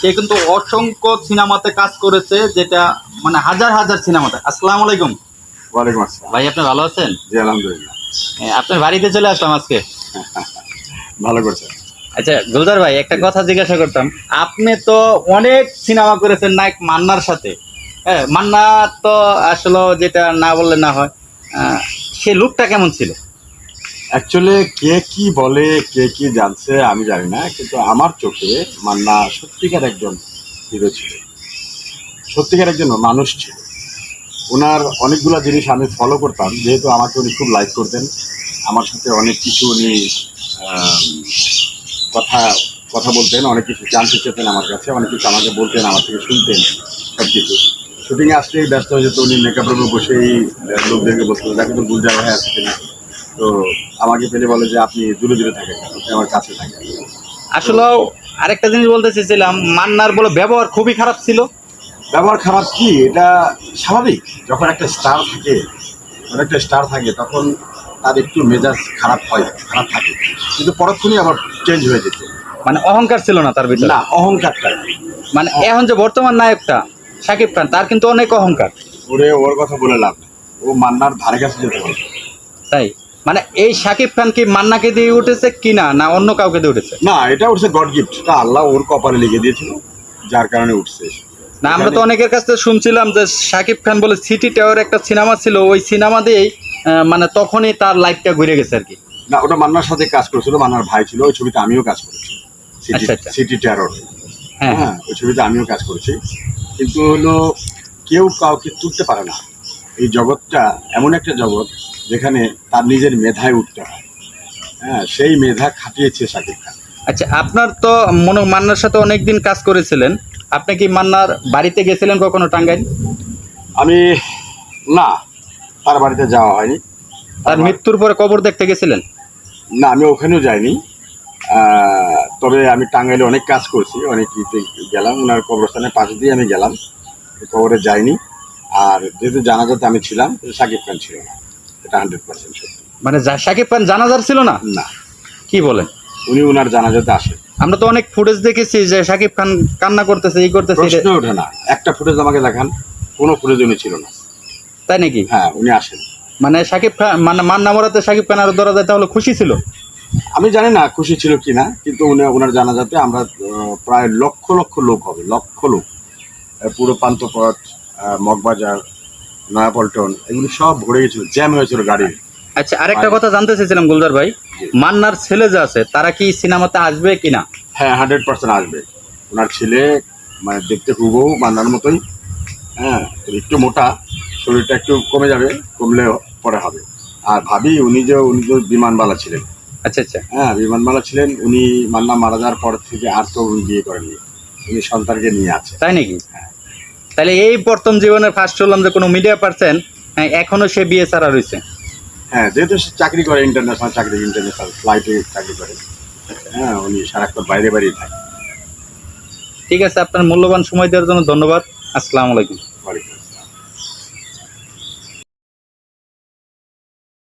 সে কিন্তু অসংখ্য সিনেমাতে কাজ করেছে, যেটা মানে হাজার হাজার সিনেমাতে। আসসালামু আলাইকুম। ওয়ালাইকুম আসসালাম। ভাই, আপনি ভালো আছেন? জি আলহামদুলিল্লাহ। আপনার বাড়িতে চলে আসলাম আজকে। ভালো করছেন। আচ্ছা গুলজার ভাই, একটা কথা জিজ্ঞাসা করতাম। আপনি তো অনেক সিনেমা করেছেন নায়ক মান্নার সাথে। হ্যাঁ, মান্না তো আসলে যেটা না বললে না হয়, সে লুকটা কেমন ছিল? অ্যাকচুয়ালি কে কি বলে, কে কি জানছে আমি জানি না, কিন্তু আমার চোখে মান্না সত্যিকার একজন হিরো ছিল, সত্যিকার একজন মানুষ ছিল। ওনার অনেকগুলো জিনিস আমি ফলো করতাম, যেহেতু আমাকে উনি খুব লাইক করতেন। আমার সাথে অনেক কিছু উনি আম, কথা কথা বলতেন, অনেক কিছু জানতে চেতেন আমার কাছে, অনেক কিছু আমাকে বলতেন, আমার থেকে শুনতেন সব কিছু। শুটিংয়ে আসলেই ব্যস্ত হয়ে যেত, উনি মেকআপ রুমে বসেই লোকদেরকে বসতো, দেখো তো গুলজার ভাই আছে কিনা। তো আমাকে পেলে বলে যে আপনি দূরে দূরে থাকেন, আপনি আমার কাছে থাকেন। আসলে আরেকটা জিনিস বলতে চেয়েছিলাম, মান্নার বলে ব্যবহার খুবই খারাপ ছিল। ব্যবহার খারাপ কি, এটা স্বাভাবিক। যখন একটা স্টার থাকে তখন তার একটু মেজাজ খারাপ হয়, খারাপ থাকে, কিন্তু পরক্ষণই আবার চেঞ্জ হয়ে যেত। মানে অহংকার ছিল না তার ভিতরে। না, অহংকারটা মানে এখন যে বর্তমান নায়কটা শাকিব খান, তার কিন্তু অনেক অহংকার। ওর কথা বলে লাভ নেই। ও মান্নার ধারে কাছে যেতে পারবে। তাই মানে এই শাকিব খান কি মান্নাকে দিয়ে উঠেছে কিনা, না অন্য কাউকে দিয়ে উঠেছে? না, এটা উঠছে গড গিফট, এটা আল্লাহ ওর কপালে লিখে দিয়েছিল, যার কারণে উঠছে। না, আমরা তো অনেকের কাছ থেকে শুনছিলাম যে শাকিব খান বলে সিটি টাওয়ার একটা সিনেমা ছিল, ওই সিনেমা দিয়েই মানে তখনই তার লাইফটা ঘুরে গেছে আর কি। না, ওটা মান্নার সাথে কাজ করেছিল, মান্নার ভাই ছিল। ওই ছবিতে আমিও কাজ করেছি, আচ্ছা, আচ্ছা। City terror. হ্যাঁ, হ্যাঁ, ওই ছবিতে আমিও কাজ করেছি। কিন্তু হলো কেউ কাউকে তুলতে পারে না। এই জগৎটা এমন একটা জগৎ যেখানে তার নিজের মেধায় উঠতে হয়। হ্যাঁ, সেই মেধা খাটিয়েছে শাকিব খান। আচ্ছা, আপনার তো মান্নার সাথে অনেকদিন কাজ করেছিলেন। আপনি কি মান্নার বাড়িতে গেছিলেন কখনো টাঙ্গাইল? আমি না, তার বাড়িতে যাওয়া হয়নি। তার মৃত্যুর পরে কবর দেখতে গেছিলেন? না, আমি ওখানেও যাইনি। তবে আমি টাঙ্গাইলে অনেক কাজ করছি, অনেক ইতে গেলাম, ওনার কবরস্থানের পাশে দিয়ে আমি গেলাম, কবরে যাইনি। আর যেহেতু জানাজাতে আমি ছিলাম, শাকিব খান ছিল না, এটা 100% সত্যি। মানে শাকিব খান জানাজার ছিল না? না, কি বলেন? উনি ওনার জানাজাতে আসেন। আমরা তো অনেক ফুটেজ দেখেছি যে শাকিব খান কান্না করতেছে, এই করতেছে। প্রশ্ন ওঠে না, একটা ফুটেজ আমাকে দেখান, কোনো ফুটেজ উনি ছিল না। তাই নাকি? হ্যাঁ, উনি আসেন। মানে শাকিব খান মানে মান্না মরাতে শাকিব খান আরো ধরা যায়, তাহলে খুশি ছিল? আমি জানি না খুশি ছিল কিনা, কিন্তু ওনার জানাজাতে আমরা প্রায় লক্ষ লক্ষ লোক হবে, লক্ষ লোক। পুরো পান্থপথ, মগবাজার, নয়াপল্টন, এগুলো সব ভরে গেছিল, জ্যাম হয়েছিল গাড়ি। আচ্ছা, আরেকটা কথা জানতে চাইছিলাম গুলজার ভাই, মান্নার ছেলে যে আছে তারা কি সিনেমাতে আসবে কিনা? হ্যাঁ, 100% আসবে। ওনার ছেলে মানে দেখতে হুবহু মান্নার মতোই। হ্যাঁ, একটু মোটা, শরীরটা একটু কমে যাবে, কমলে পরে হবে। আর ভাবি, উনি যে বিমানবালা ছিলেন। আচ্ছা, আচ্ছা। হ্যাঁ, বিমানবালা ছিলেন উনি। মান্না মারা যাওয়ার পর থেকে আর তো উনি বিয়ে করেননি, উনি সন্তানকে নিয়ে আছে। তাই নাকি? হ্যাঁ। তাহলে এই প্রথম জীবনের ফার্স্ট হলাম যে কোনো মিডিয়া পার্সন এখনো সে বিয়ে ছাড়া রয়েছে। হ্যাঁ, যেহেতু সে চাকরি করে, ইন্টারন্যাশনাল ফ্লাইটে চাকরি করে। হ্যাঁ, উনি সারাক্ষণ বাইরে বাইরেই থাকে। ঠিক আছে, আপনার মূল্যবান সময় দেওয়ার জন্য ধন্যবাদ। আসসালামু আলাইকুম। ওয়ালাইকুম।